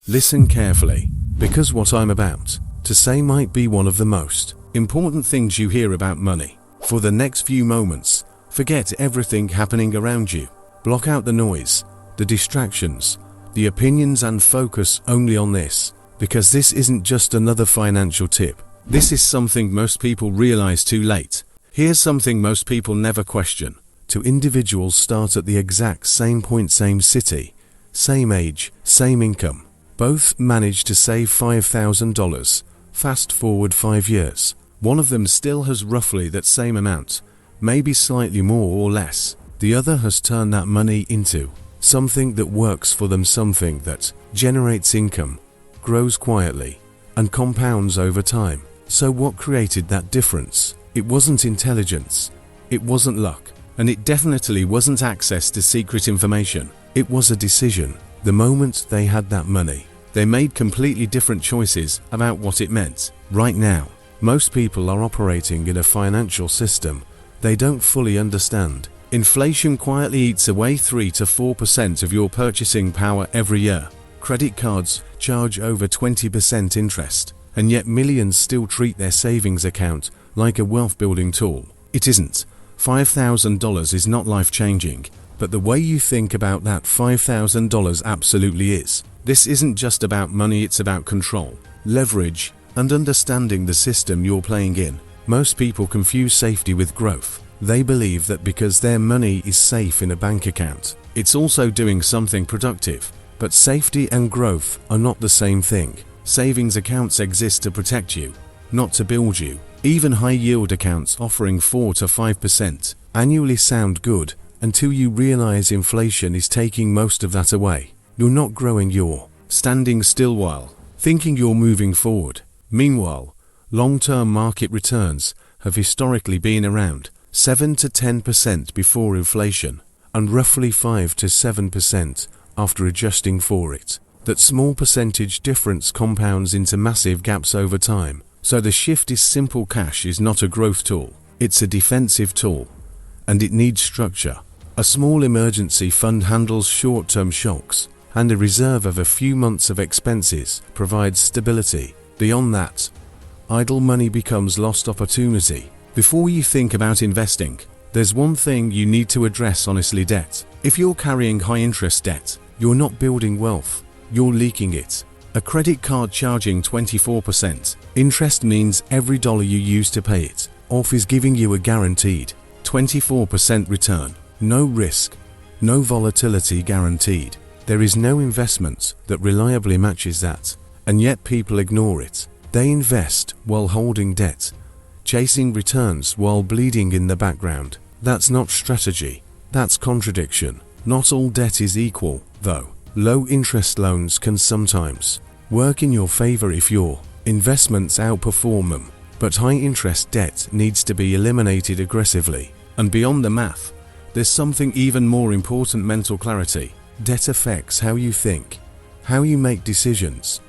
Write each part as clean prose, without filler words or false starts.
Listen carefully, because what I'm about to say might be one of the most important things you hear about money. For the next few moments, forget everything happening around you. Block out the noise, the distractions, the opinions, and focus only on this, because this isn't just another financial tip. This is something most people realize too late. Here's something most people never question. Two individuals start at the exact same point, same city, same age, same income. Both manage to save $5,000. Fast forward 5 years. One of them still has roughly that same amount, maybe slightly more or less. The other has turned that money into something that works for them, something that generates income, grows quietly, and compounds over time. So what created that difference? It wasn't intelligence, it wasn't luck, and it definitely wasn't access to secret information. It was a decision. The moment they had that money, they made completely different choices about what it meant. Right now, most people are operating in a financial system they don't fully understand. Inflation quietly eats away 3 to 4% of your purchasing power every year. Credit cards charge over 20% interest, and yet millions still treat their savings account like a wealth-building tool. It isn't. $5,000 is not life-changing, but the way you think about that $5,000 absolutely is. This isn't just about money, it's about control, leverage, and understanding the system you're playing in. Most people confuse safety with growth. They believe that because their money is safe in a bank account, it's also doing something productive. But safety and growth are not the same thing. Savings accounts exist to protect you, not to build you. Even high-yield accounts offering 4 to 5% annually sound good until you realize inflation is taking most of that away. You're not growing, you're standing still while thinking you're moving forward. Meanwhile, long-term market returns have historically been around 7 to 10% before inflation, and roughly 5 to 7% after adjusting for it. That small percentage difference compounds into massive gaps over time. So the shift is simple. Cash is not a growth tool, it's a defensive tool, and it needs structure. A small emergency fund handles short-term shocks, and a reserve of a few months of expenses provides stability. Beyond that, idle money becomes lost opportunity. Before you think about investing, there's one thing you need to address honestly: debt. If you're carrying high-interest debt, you're not building wealth, you're leaking it. A credit card charging 24% interest means every dollar you use to pay it off is giving you a guaranteed 24% return. No risk, no volatility guaranteed. There is no investment that reliably matches that, and yet people ignore it. They invest while holding debt, chasing returns while bleeding in the background. That's not strategy, that's contradiction. Not all debt is equal, though. Low-interest loans can sometimes work in your favor if your investments outperform them, but high-interest debt needs to be eliminated aggressively. And beyond the math, there's something even more important: mental clarity. Debt affects how you think, how you make decisions,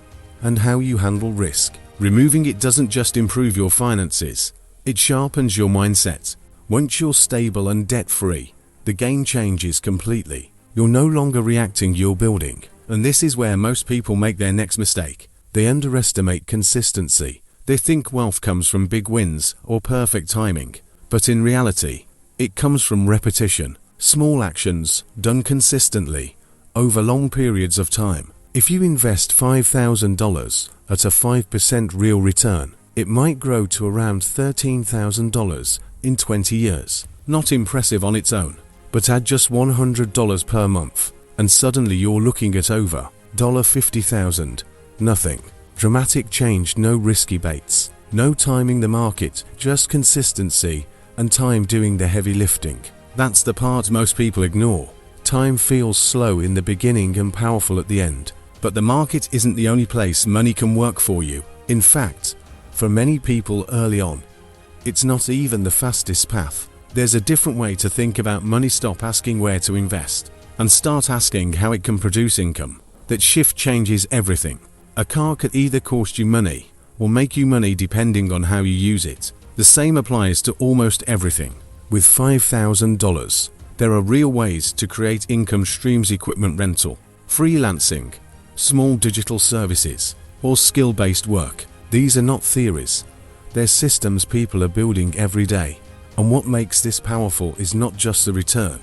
and how you handle risk. Removing it doesn't just improve your finances, it sharpens your mindset. Once you're stable and debt-free, the game changes completely. You're no longer reacting, you're building. And this is where most people make their next mistake. They underestimate consistency. They think wealth comes from big wins or perfect timing. But in reality, it comes from repetition. Small actions done consistently over long periods of time. If you invest $5,000 at a 5% real return, it might grow to around $13,000 in 20 years. Not impressive on its own, but add just $100 per month, and suddenly you're looking at over $50,000. Nothing dramatic change, no risky baits, no timing the market, just consistency and time doing the heavy lifting. That's the part most people ignore. Time feels slow in the beginning and powerful at the end. But the market isn't the only place money can work for you. In fact, for many people early on, it's not even the fastest path. There's a different way to think about money. Stop asking where to invest and start asking how it can produce income. That shift changes everything. A car could either cost you money or make you money depending on how you use it. The same applies to almost everything. With $5,000, there are real ways to create income streams: equipment rental, freelancing, small digital services, or skill-based work. These are not theories. They're systems people are building every day. And what makes this powerful is not just the return,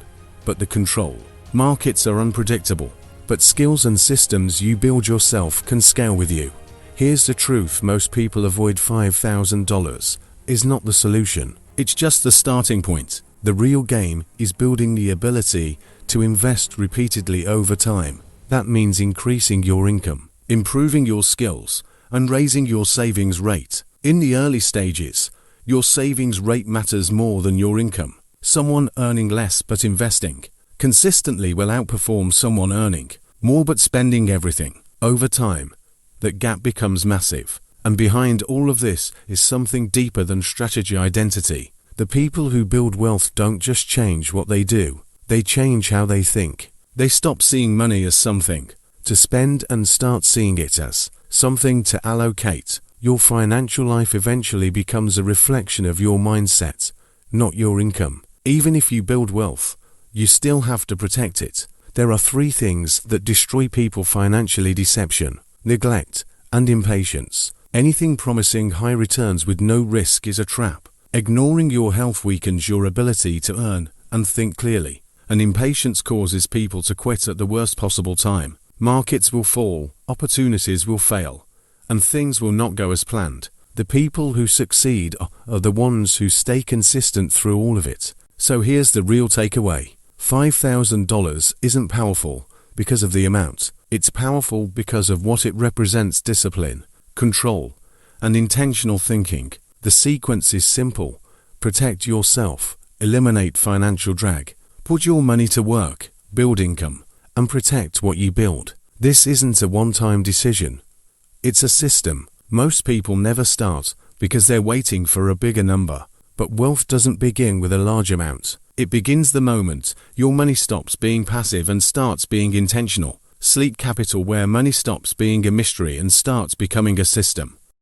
but the control. Markets are unpredictable, but skills and systems you build yourself can scale with you. Here's the truth: most people avoid $5,000 is not the solution. It's just the starting point. The real game is building the ability to invest repeatedly over time. That means increasing your income, improving your skills, and raising your savings rate. In the early stages, your savings rate matters more than your income. Someone earning less but investing consistently will outperform someone earning more but spending everything. Over time, that gap becomes massive. And behind all of this is something deeper than strategy: identity. The people who build wealth don't just change what they do, they change how they think. They stop seeing money as something to spend and start seeing it as something to allocate. Your financial life eventually becomes a reflection of your mindset, not your income. Even if you build wealth, you still have to protect it. There are 3 things that destroy people financially: deception, neglect, and impatience. Anything promising high returns with no risk is a trap. Ignoring your health weakens your ability to earn and think clearly. And impatience causes people to quit at the worst possible time. Markets will fall, opportunities will fail, and things will not go as planned. The people who succeed are the ones who stay consistent through all of it. So here's the real takeaway. $5,000 isn't powerful because of the amount. It's powerful because of what it represents: discipline, control, and intentional thinking. The sequence is simple. Protect yourself, eliminate financial drag, put your money to work, build income, and protect what you build. This isn't a one-time decision. It's a system. Most people never start because they're waiting for a bigger number. But wealth doesn't begin with a large amount. It begins the moment your money stops being passive and starts being intentional. Sleep Capital, where money stops being a mystery and starts becoming a system.